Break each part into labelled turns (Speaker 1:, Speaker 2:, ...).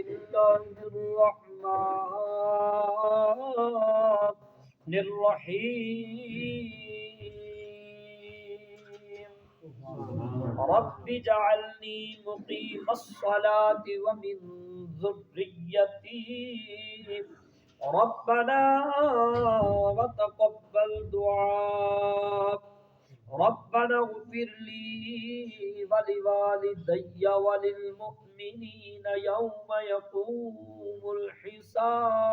Speaker 1: الله الرحمن الرحيم رب اجعلني مقيم الصلاة ومن ذريتي ربنا وتقبل دعاء ربنا اغفر لي ولوالدي وللمؤمنين يوم يقوم الحساب.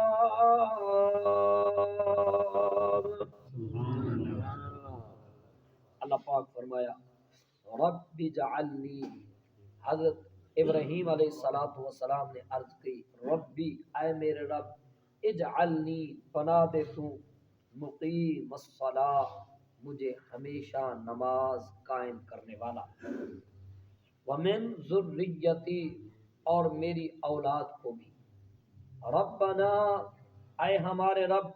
Speaker 1: اللہ پاک فرمایا رب اجعلنی، حضرت ابراہیم علیہ السلام نے عرض کی ربی اے میرے رب، اجعلنی بنا دے تو مقیم الصلاۃ مجھے ہمیشہ نماز قائم کرنے والا، ومن ذریتی اور میری اولاد کو بھی، ربنا اے ہمارے رب،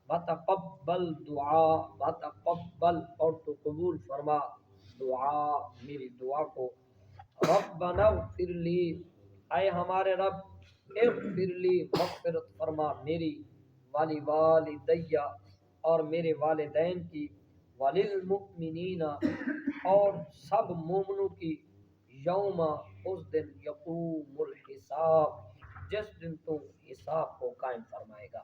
Speaker 1: وتقبل دعا، وتقبل اور تو قبول فرما دعا میری دعا کو، ربنا اغفر لی اے ہمارے رب اغفر لی مغفرت فرما میری، والی والدیہ اور میرے والدین کی، وللمؤمنین اور سب مومنوں کی، یوم اس دن یقوم الحساب جس دن تو حساب کو قائم فرمائے گا۔